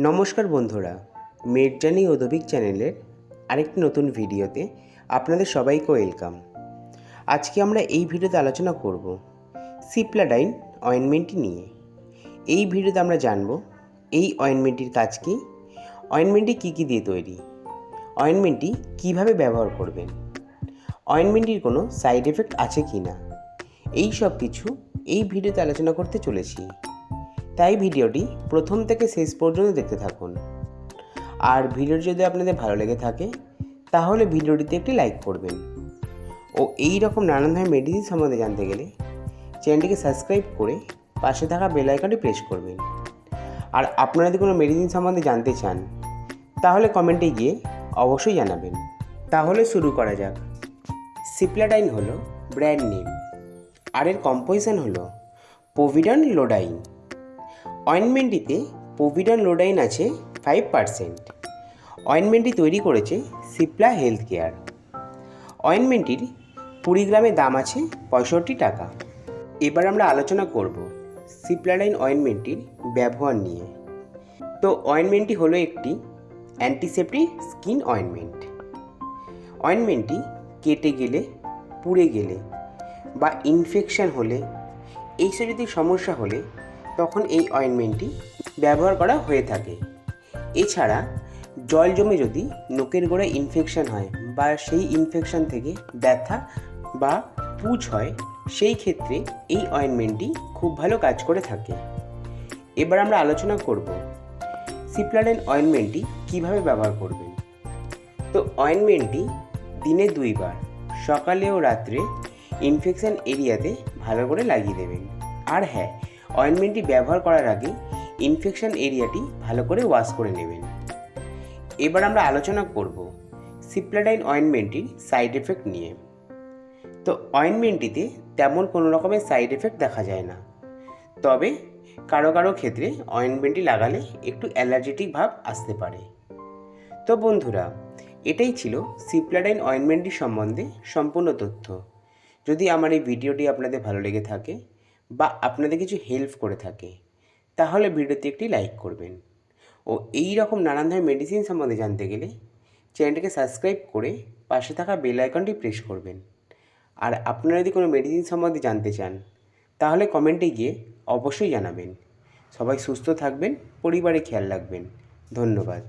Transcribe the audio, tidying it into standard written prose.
নমস্কার বন্ধুরা, মেডজানি অদবিক চ্যানেলের আরেকটি নতুন ভিডিওতে আপনাদের সবাইকে ওয়েলকাম। আজকে আমরা এই ভিডিওতে আলোচনা করব সিপ্লাডাইন অয়েনমেন্টটি নিয়ে। এই ভিডিওতে আমরা জানব এই অয়েনমেন্টটির কাজ কী, অয়েনমেন্টটি কী কী দিয়ে তৈরি, অয়েনমেন্টটি কীভাবে ব্যবহার করবেন, অয়েনমেন্টটির কোনো সাইড এফেক্ট আছে কি না, এই সব কিছু এই ভিডিওতে আলোচনা করতে চলেছি। তাই ভিডিওটি প্রথম থেকে শেষ পর্যন্ত দেখতে থাকুন। আর ভিডিওটি যদি আপনাদের ভালো লেগে থাকে তাহলে ভিডিওটিতে একটি লাইক করবেন ও এই রকম নানান ধরনের মেডিসিন সম্বন্ধে জানতে গেলে চ্যানেলটিকে সাবস্ক্রাইব করে পাশে থাকা বেল আইকনটি প্রেস করবেন। আর আপনারা যদি কোনো মেডিসিন সম্বন্ধে জানতে চান তাহলে কমেন্টে গিয়ে অবশ্যই জানাবেন। তাহলে শুরু করা যাক। সিপ্লাডাইন হলো ব্র্যান্ড নেম, আর এর কম্পোজিশন হলো পোভিডন লোডাইন। অয়েনমেন্টটিতে পোভিডন লোডাইন আছে 5%। অয়েনমেন্টটি তৈরি করেছে সিপ্লা হেলথ কেয়ার। অয়েনমেন্টটির 20 গ্রামের দাম আছে 65 টাকা। এবার আমরা আলোচনা করব সিপ্লাডাইন অয়েনমেন্টটির ব্যবহার নিয়ে। তো অয়েনমেন্টটি হলো একটি অ্যান্টিসেপ্টিক স্কিন অয়েনমেন্ট। অয়েনমেন্টটি কেটে গেলে, পুড়ে গেলে বা ইনফেকশন হলে, এইসব যদি সমস্যা হলে তখন এই অয়েনমেন্টটি ব্যবহার করা হয়ে থাকে। এছাড়া জল জমে যদি নোকের গোড়ায় ইনফেকশন হয় বা সেই ইনফেকশন থেকে ব্যথা বা পুঁজ হয়, সেই ক্ষেত্রে এই অয়েনমেন্টটি খুব ভালো কাজ করে থাকে। এবার আমরা আলোচনা করব সিপ্লাডাইন অয়েনমেন্টটি কীভাবে ব্যবহার করবেন। তো অয়েনমেন্টটি দিনে 2 বার, সকালে ও রাত্রে ইনফেকশন এরিয়াতে ভালো করে লাগিয়ে দেবেন। আর হ্যাঁ, অয়েনমেন্টটি ব্যবহার করার আগে ইনফেকশন এরিয়াটি ভালো করে ওয়াশ করে নেবেন। এবার আমরা আলোচনা করব সিপ্লাডাইন অয়েনমেন্টটির সাইড এফেক্ট নিয়ে। তো অয়েনমেন্টটিতে তেমন কোনো রকমের সাইড এফেক্ট দেখা যায় না, তবে কারো কারো ক্ষেত্রে অয়েনমেন্টটি লাগালে একটু অ্যালার্জেটিক ভাব আসতে পারে। তো বন্ধুরা, এটাই ছিল সিপ্লাডাইন অয়েনমেন্টটি সম্বন্ধে সম্পূর্ণ তথ্য। যদি আমার এই ভিডিওটি আপনাদের ভালো লেগে থাকে বা আপনাদের কিছু হেল্প করে থাকে তাহলে ভিডিওতে একটি লাইক করবেন ও এই রকম নানান ধরনের মেডিসিন সম্বন্ধে জানতে গেলে চ্যানেলটিকে সাবস্ক্রাইব করে পাশে থাকা বেল আইকনটি প্রেস করবেন। আর আপনারা যদি কোনো মেডিসিন সম্বন্ধে জানতে চান তাহলে কমেন্টে গিয়ে অবশ্যই জানাবেন। সবাই সুস্থ থাকবেন, পরিবারে খেয়াল রাখবেন। ধন্যবাদ।